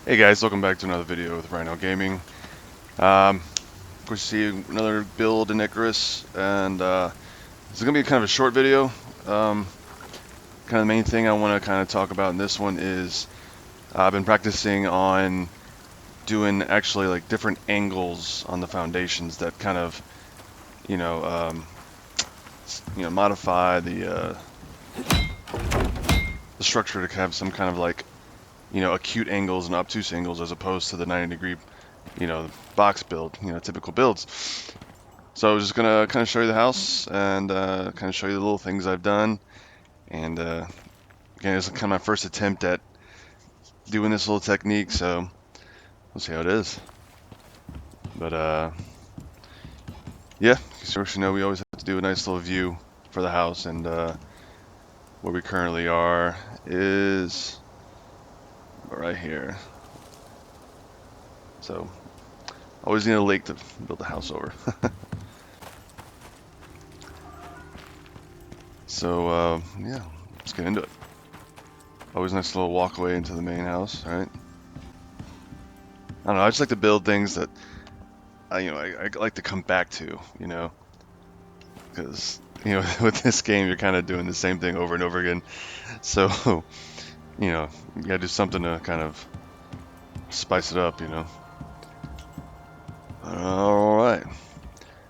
Hey guys, welcome back to another video with Rhino Gaming. Of course, you see another build in ICARUS, and this is going to be kind of a short video. Kind of the main thing I want to kind of talk about in this one is I've been practicing on doing actually like different angles on the foundations that kind of, modify the structure to have some kind of like, acute angles and obtuse angles as opposed to the 90-degree box build, typical builds. So I was just gonna kind of show you the house and kind of show you the little things I've done. And again, it's kind of my first attempt at doing this little technique, so we'll see how it is. But yeah, as you know, we always have to do a nice little view for the house, and where we currently are is right here. So always need a lake to build the house over. So yeah, let's get into it. Always nice little walkway into the main house, right? I don't know, I just like to build things that I like to come back to, because with this game you're kind of doing the same thing over and over again. So, you gotta do something to kind of spice it up, All right.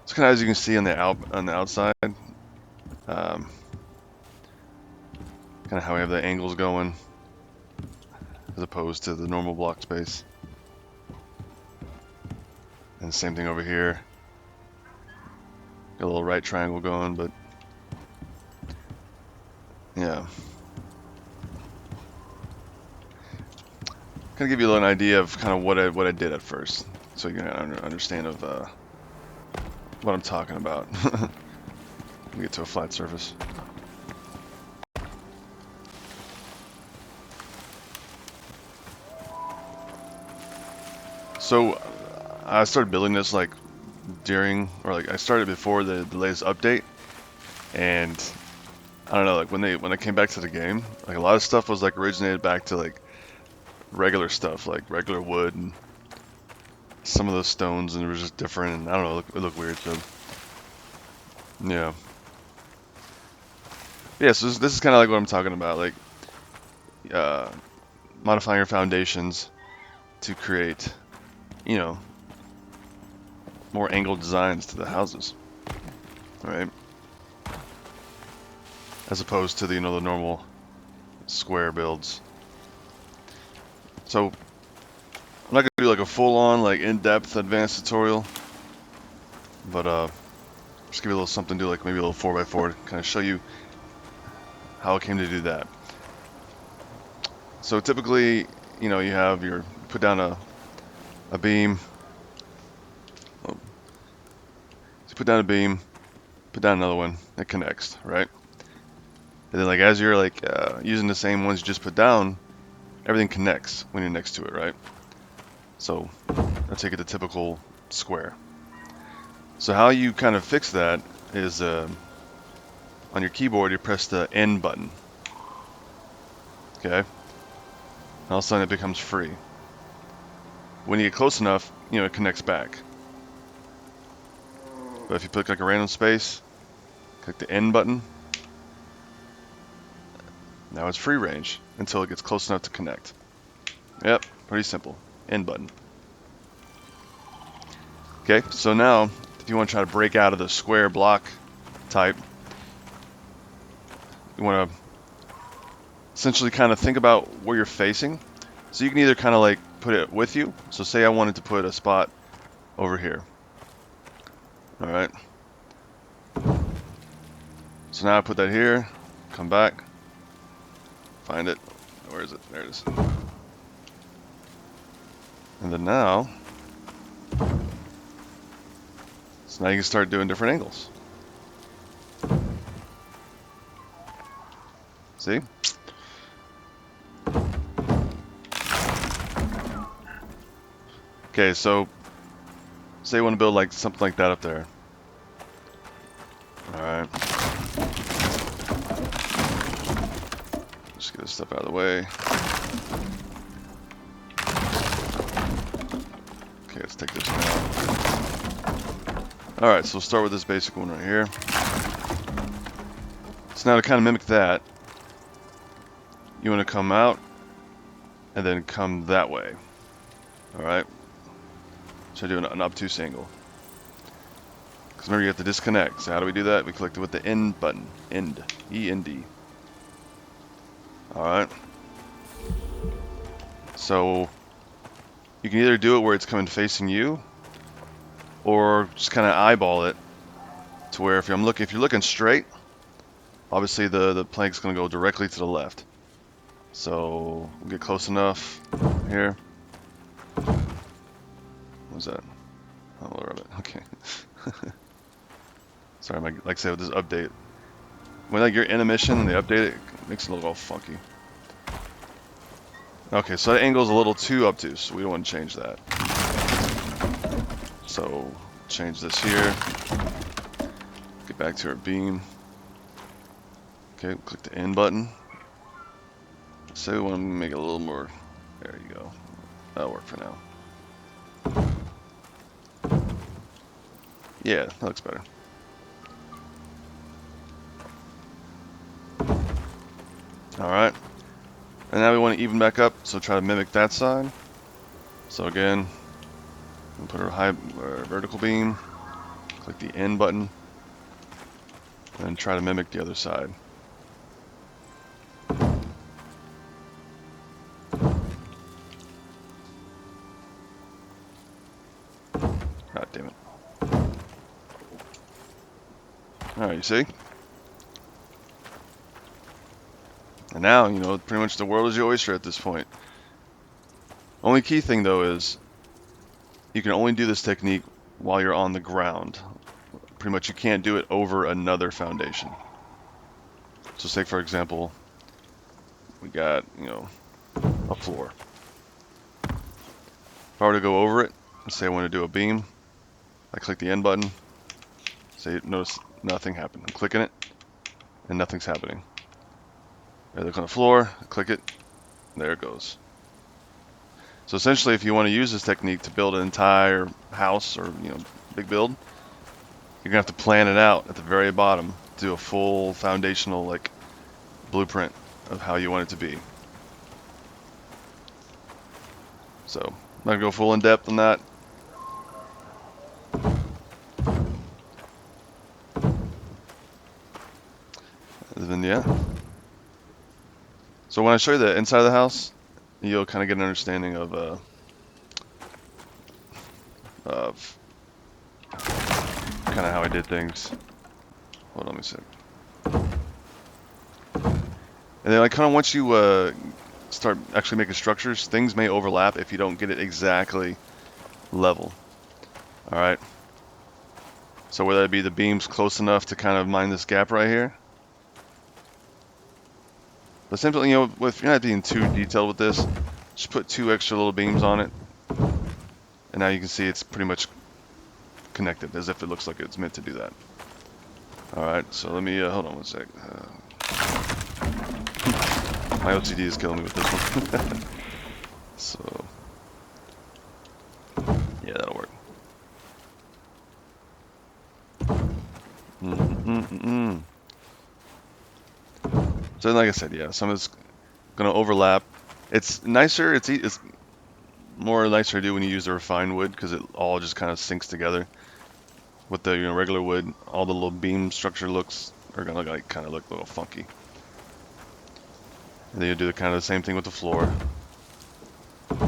So kind of as you can see on the outside, kind of how we have the angles going as opposed to the normal block space. And same thing over here. Got a little right triangle going, but yeah. Kind of give you a little idea of kind of what I did at first, so you can understand of what I'm talking about. Let me get to a flat surface. So I started building this like I started before the latest update, and I don't know, like when I came back to the game, like a lot of stuff was like originated back to like regular stuff, like regular wood and some of those stones, and it was just different, and I don't know, it looked weird. So yeah, yeah. So this is kind of like what I'm talking about, like uh, modifying your foundations to create, you know, more angled designs to the houses, right? As opposed to the the normal square builds. So I'm not gonna do like a full-on like in-depth advanced tutorial, but just give you a little something to do, like maybe a little 4x4 to kind of show you how I came to do that. So typically, you have put down a beam. Oh, so put down a beam, put down another one that connects, right? And then like as you're like using the same ones you just put down, everything connects when you're next to it, right? So I'll take it the typical square. So how you kind of fix that is on your keyboard you press the N button. Okay? And all of a sudden it becomes free. When you get close enough, it connects back. But if you pick like a random space, click the N button, now it's free range until it gets close enough to connect. Yep, pretty simple. N button. Okay, so now if you want to try to break out of the square block type, you want to essentially kind of think about where you're facing. So you can either kind of like put it with you. So say I wanted to put a spot over here. All right. So now I put that here, come back, find it. Where is it? There it is. And then now, so now you can start doing different angles. See? Okay, so say you want to build like something like that up there. Alright. Just get this stuff out of the way. Okay, let's take this one out. Alright, so we'll start with this basic one right here. So now to kind of mimic that, you want to come out and then come that way. Alright? So do an obtuse angle. Because remember, you have to disconnect. So how do we do that? We click with the end button. End. E-N-D. Alright. So you can either do it where it's coming facing you, or just kind of eyeball it to where if you're looking straight, obviously the plank's going to go directly to the left. So we'll get close enough here. What's that? Oh, lower of it. Okay. Sorry, like I said, with this update, when like you're in a mission and they update it, it makes it look all funky. Okay, so that angle's a little too obtuse, so we don't want to change that. So change this here. Get back to our beam. Okay, click the end button. So we want to make it a little more. There you go. That'll work for now. Yeah, that looks better. Alright. And now we want to even back up, so try to mimic that side. So again, we'll put our vertical beam, click the end button, and then try to mimic the other side. God damn it. Alright, you see? And now, you know, pretty much the world is your oyster at this point. Only key thing, though, is you can only do this technique while you're on the ground. Pretty much you can't do it over another foundation. So say, for example, we got, you know, a floor. If I were to go over it, and say I want to do a beam, I click the end button, say, notice nothing happened. I'm clicking it, and nothing's happening. I look on the floor, click it, there it goes. So essentially, if you want to use this technique to build an entire house or, you know, big build, you're gonna have to plan it out at the very bottom, do a full foundational like blueprint of how you want it to be. So I'm not gonna go full in depth on that. And then yeah. So when I show you the inside of the house, you'll kind of get an understanding of kind of how I did things. Hold on a sec. And then, like, kind of once you start actually making structures, things may overlap if you don't get it exactly level. All right. So whether it be the beams close enough to kind of mind this gap right here. But simply, you know, if you're not being too detailed with this, just put 2 extra little beams on it, and now you can see it's pretty much connected, as if it looks like it's meant to do that. Alright, so let me, hold on one sec. My OCD is killing me with this one. So, yeah, that'll work. So like I said, yeah, some is going to overlap. It's nicer, it's more nicer to do when you use the refined wood, because it all just kind of sinks together. With the, you know, regular wood, all the little beam structure looks are gonna like kind of look a little funky. And then you do the kind of the same thing with the floor. You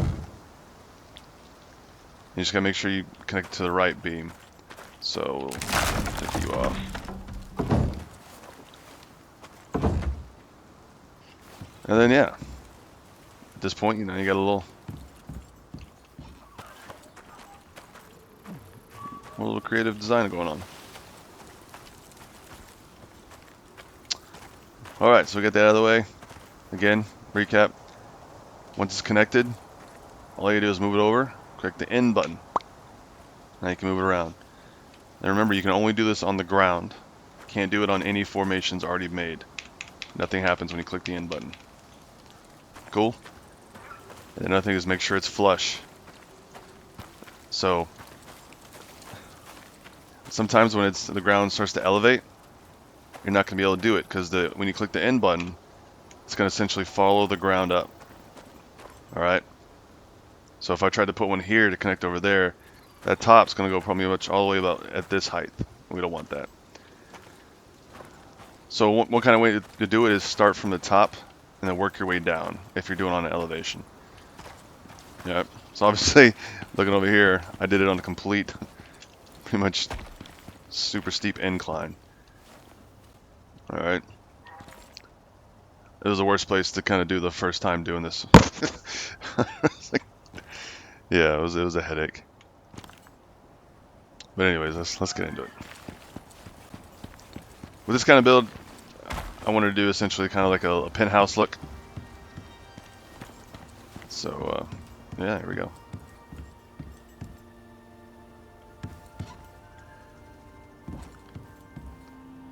just gotta make sure you connect to the right beam. So we'll take you off. And then yeah, at this point, you know, you got a little creative design going on. Alright, so we got that out of the way. Again, recap. Once it's connected, all you do is move it over, click the end button. Now you can move it around. And remember, you can only do this on the ground. Can't do it on any formations already made. Nothing happens when you click the end button. Cool? And another thing is make sure it's flush. So sometimes when the ground starts to elevate, you're not going to be able to do it because when you click the end button, it's going to essentially follow the ground up. All right. So if I tried to put one here to connect over there, that top's going to go probably much all the way about at this height. We don't want that. So one kind of way to do it is start from the top and then work your way down if you're doing on an elevation. Yeah. So obviously, looking over here, I did it on a complete, pretty much super steep incline. All right. It was the worst place to kind of do the first time doing this. Yeah, it was a headache. But anyways, let's get into it. With this kind of build, I wanted to do essentially kind of like a penthouse look. So yeah, here we go.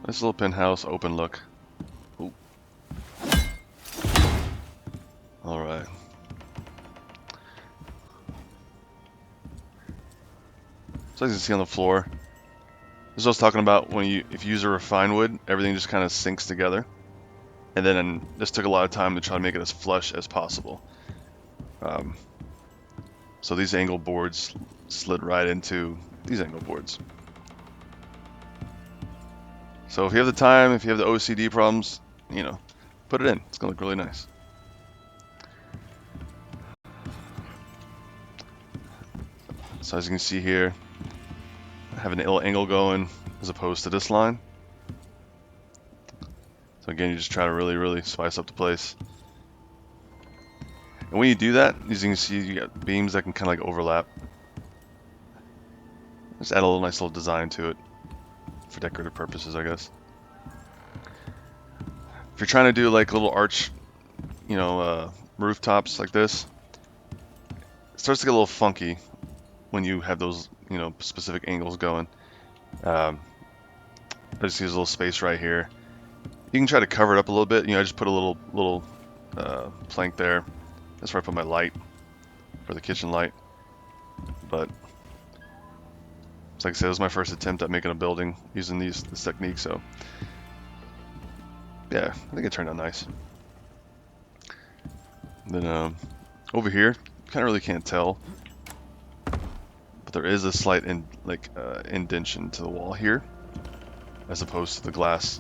Nice little penthouse open look. Ooh. All right. So as you can see on the floor, this is what I was talking about when if you use a refined wood, everything just kind of sinks together. And then this took a lot of time to try to make it as flush as possible. So these angle boards slid right into these angle boards. So if you have the time, if you have the OCD problems, you know, put it in. It's gonna look really nice. So as you can see here, I have an little angle going as opposed to this line. So again, you just try to really, really spice up the place. And when you do that, as you can see, you got beams that can kind of like overlap. Just add a little nice little design to it for decorative purposes, I guess. If you're trying to do like a little arch, you know, rooftops like this, it starts to get a little funky when you have those, you know, specific angles going. I just use a little space right here. You can try to cover it up a little bit. You know, I just put a little plank there. That's where I put my light for the kitchen light. But like I said, it was my first attempt at making a building using this technique. So yeah, I think it turned out nice. Then over here, you kind of really can't tell, but there is a slight indentation to the wall here, as opposed to the glass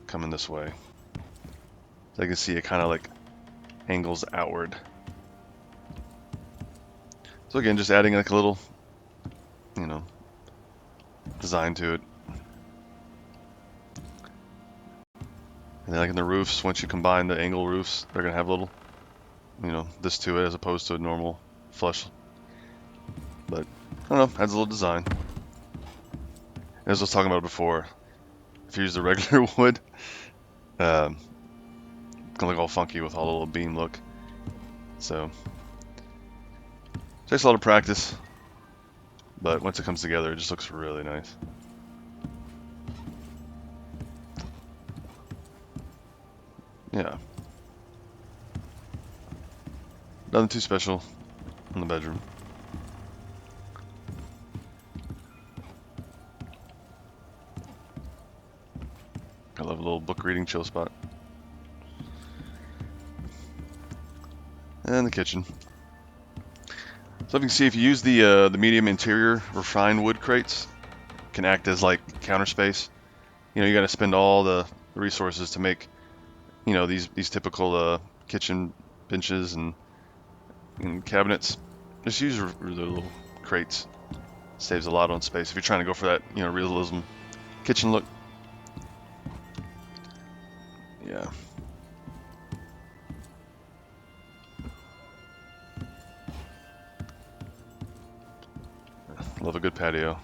coming this way. So you can see it kind of like angles outward. So again, just adding like a little, you know, design to it. And then like in the roofs, once you combine the angle roofs, they're gonna have a little, you know, this to it as opposed to a normal flush. But I don't know, adds a little design. As I was talking about before, if you use the regular wood, it's gonna look all funky with all the little beam look. So it takes a lot of practice, but once it comes together, it just looks really nice. Yeah. Nothing too special in the bedroom. I love a little book reading chill spot. And the kitchen. So you can see if you use the medium interior refined wood crates, it can act as like counter space. You know, you got to spend all the resources to make, you know, these typical kitchen benches and cabinets. Just use the little crates. Saves a lot on space if you're trying to go for that, you know, realism kitchen look. Yeah. Love a good patio.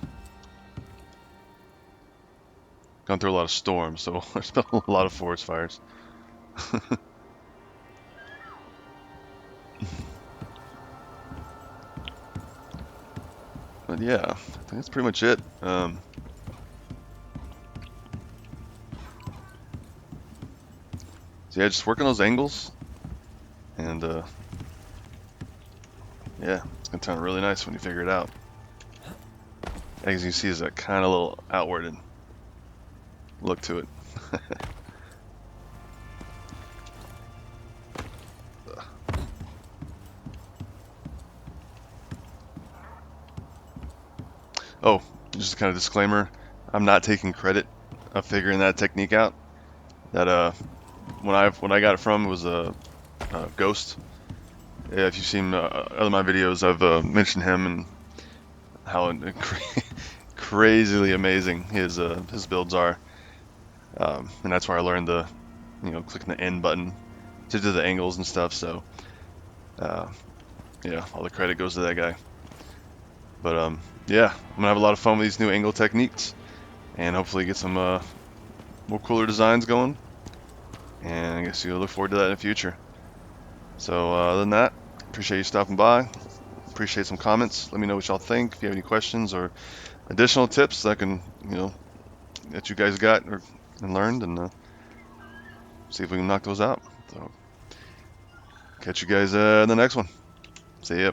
Gone through a lot of storms, so there's been a lot of forest fires. But yeah, I think that's pretty much it. So yeah, just working those angles, and yeah, it's gonna turn out really nice when you figure it out. as you see, is a kind of little outwarded look to it. Oh, just a kind of disclaimer, I'm not taking credit of figuring that technique out. That when I got it from was a Ghost. Yeah, if you've seen other of my videos, I've mentioned him and how crazily amazing his builds are, and that's where I learned the clicking the N button to do the angles and stuff. So uh, yeah, all the credit goes to that guy. But yeah, I'm gonna have a lot of fun with these new angle techniques, and hopefully get some more cooler designs going. And I guess you'll look forward to that in the future. So other than that, appreciate you stopping by. Appreciate some comments. Let me know what y'all think. If you have any questions or additional tips that can, that you guys got and learned, and see if we can knock those out. So catch you guys in the next one. See ya.